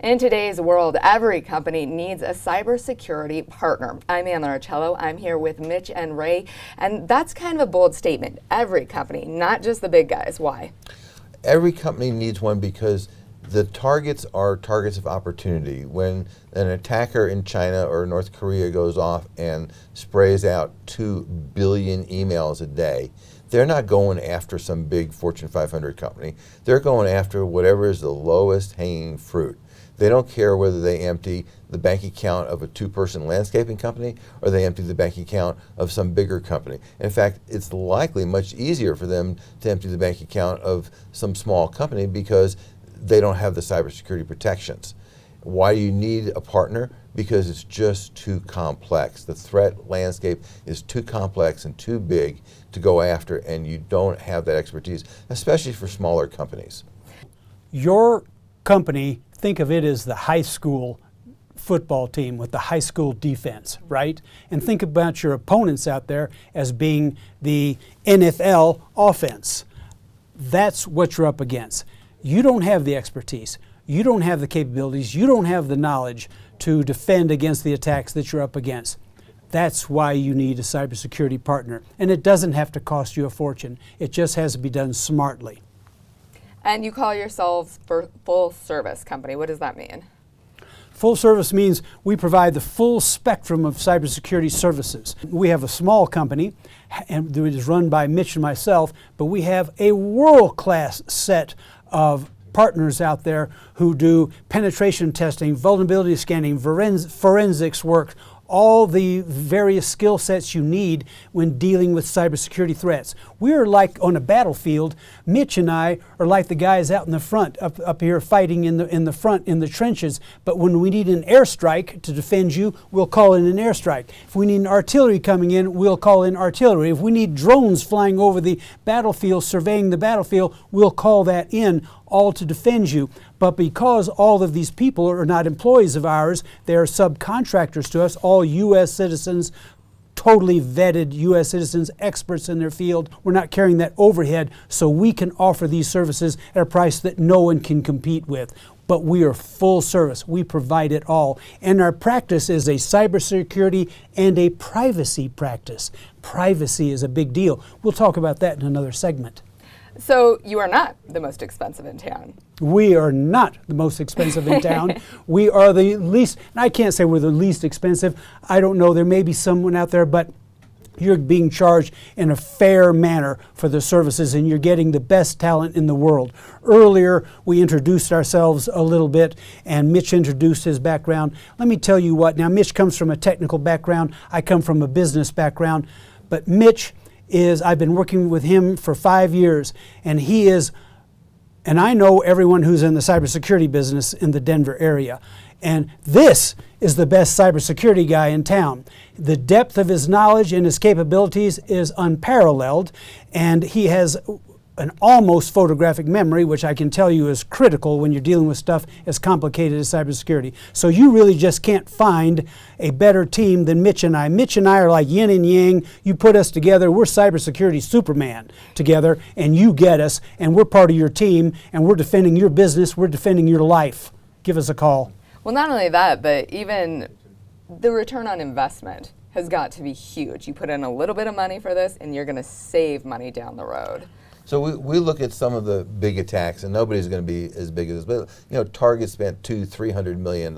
In today's world, every company needs a cybersecurity partner. I'm Ann Larichello. I'm here with Mitch and Ray, and that's kind of a bold statement. Every company, not just the big guys. Why? Every company needs one because the targets are targets of opportunity. When an attacker in China or North Korea goes off and sprays out 2 billion emails a day, they're not going after some big Fortune 500 company. They're going after whatever is the lowest hanging fruit. They don't care whether they empty the bank account of a two-person landscaping company or they empty the bank account of some bigger company. In fact, it's likely much easier for them to empty the bank account of some small company because they don't have the cybersecurity protections. Why do you need a partner? Because it's just too complex. The threat landscape is too complex and too big to go after, and you don't have that expertise, especially for smaller companies. Your company, think of it as the high school football team with the high school defense, right? And think about your opponents out there as being the NFL offense. That's what you're up against. You don't have the expertise. You don't have the capabilities. You don't have the knowledge to defend against the attacks that you're up against. That's why you need a cybersecurity partner. And it doesn't have to cost you a fortune. It just has to be done smartly. And you call yourselves a full service company. What does that mean? Full service means we provide the full spectrum of cybersecurity services. We have a small company, and it is run by Mitch and myself, but we have a world-class set of partners out there who do penetration testing, vulnerability scanning, forensics work, all the various skill sets you need when dealing with cybersecurity threats. We're like on a battlefield. Mitch and I are like the guys out in the front, up here fighting in the front in the trenches. But when we need an airstrike to defend you, we'll call in an airstrike. If we need an artillery coming in, we'll call in artillery. If we need drones flying over the battlefield, surveying the battlefield, we'll call that in, all to defend you. But because all of these people are not employees of ours, they are subcontractors to us, all U.S. citizens, totally vetted U.S. citizens, experts in their field. We're not carrying that overhead, so we can offer these services at a price that no one can compete with. But we are full service. We provide it all. And our practice is a cybersecurity and a privacy practice. Privacy is a big deal. We'll talk about that in another segment. So you are not the most expensive in town. We are not the most expensive in town. We are the least, and I can't say we're the least expensive. I don't know, there may be someone out there, but you're being charged in a fair manner for the services, and you're getting the best talent in the world. Earlier, we introduced ourselves a little bit, and Mitch introduced his background. Let me tell you what, now Mitch comes from a technical background. I come from a business background, but Mitch I've been working with him for 5 years, and and I know everyone who's in the cybersecurity business in the Denver area. And this is the best cybersecurity guy in town. The depth of his knowledge and his capabilities is unparalleled, and he has an almost photographic memory, which I can tell you is critical when you're dealing with stuff as complicated as cybersecurity. So you really just can't find a better team than Mitch and I. Mitch and I are like yin and yang. You put us together, we're cybersecurity Superman together, and you get us, and we're part of your team, and we're defending your business, we're defending your life. Give us a call. Well, not only that, but even the return on investment has got to be huge. You put in a little bit of money for this, and you're going to save money down the road. So we look at some of the big attacks, and nobody's going to be as big as this. But Target spent $200-300 million,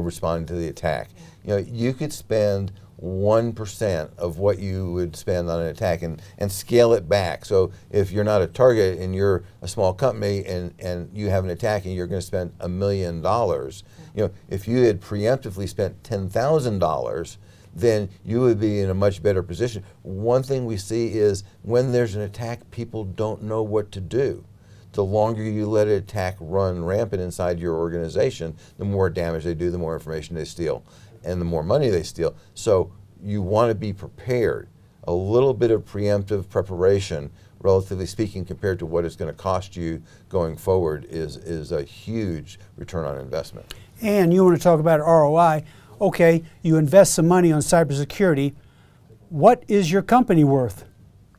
responding to the attack. You could spend 1% of what you would spend on an attack and scale it back. So if you're not a Target and you're a small company and you have an attack and you're going to spend $1 million, if you had preemptively spent $10,000. Then you would be in a much better position. One thing we see is when there's an attack, people don't know what to do. The longer you let an attack run rampant inside your organization, the more damage they do, the more information they steal, and the more money they steal. So you want to be prepared. A little bit of preemptive preparation, relatively speaking, compared to what it's going to cost you going forward is a huge return on investment. And you want to talk about ROI. Okay, you invest some money on cybersecurity. What is your company worth?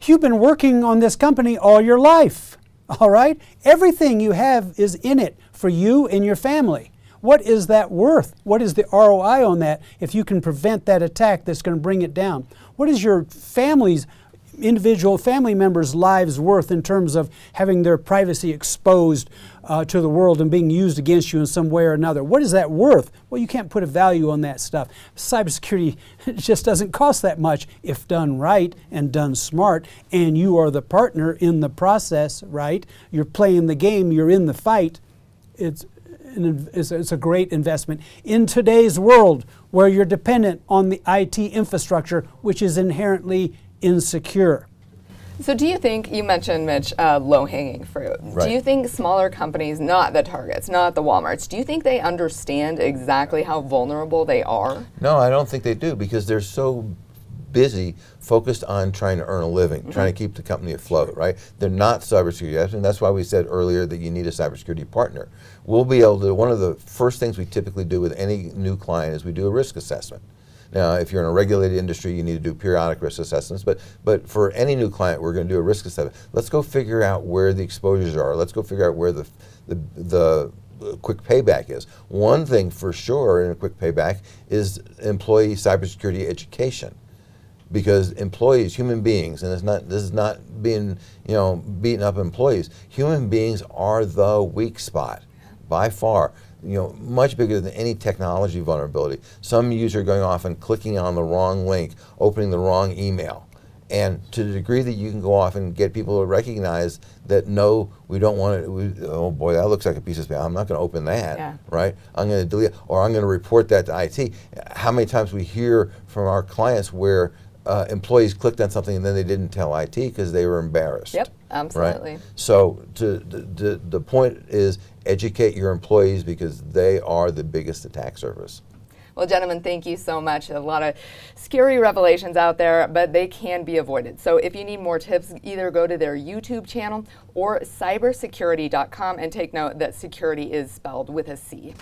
You've been working on this company all your life, all right? Everything you have is in it for you and your family. What is that worth? What is the ROI on that if you can prevent that attack that's going to bring it down? What is your individual family members' lives worth in terms of having their privacy exposed to the world and being used against you in some way or another? What is that worth? Well, you can't put a value on that stuff. Cybersecurity just doesn't cost that much if done right and done smart, and you are the partner in the process, right? You're playing the game, you're in the fight. It's a great investment in today's world where you're dependent on the IT infrastructure, which is inherently insecure. So do you think, you mentioned, Mitch, low-hanging fruit. Right. Do you think smaller companies, not the Targets, not the Walmarts, do you think they understand exactly how vulnerable they are? No, I don't think they do, because they're so busy focused on trying to earn a living, trying to keep the company afloat, right? They're not cybersecurity experts, and that's why we said earlier that you need a cybersecurity partner. We'll be able to, one of the first things we typically do with any new client is we do a risk assessment. Now, if you're in a regulated industry, you need to do periodic risk assessments, but for any new client, we're going to do a risk assessment. Let's go figure out where the exposures are. Let's go figure out where the quick payback is. One thing for sure in a quick payback is employee cybersecurity education. Because employees, human beings, and this is not being, beating up employees, human beings are the weak spot by far. Much bigger than any technology vulnerability. Some user going off and clicking on the wrong link, opening the wrong email. And to the degree that you can go off and get people to recognize that, no, we don't want it, oh boy, that looks like a piece of spam, I'm not going to open that, right? I'm going to delete it, or I'm going to report that to IT. How many times we hear from our clients where employees clicked on something and then they didn't tell IT because they were embarrassed. Yep, absolutely. Right? So the point is educate your employees because they are the biggest attack surface. Well, gentlemen, thank you so much. A lot of scary revelations out there, but they can be avoided. So if you need more tips, either go to their YouTube channel or cybersecurity.com, and take note that security is spelled with a C.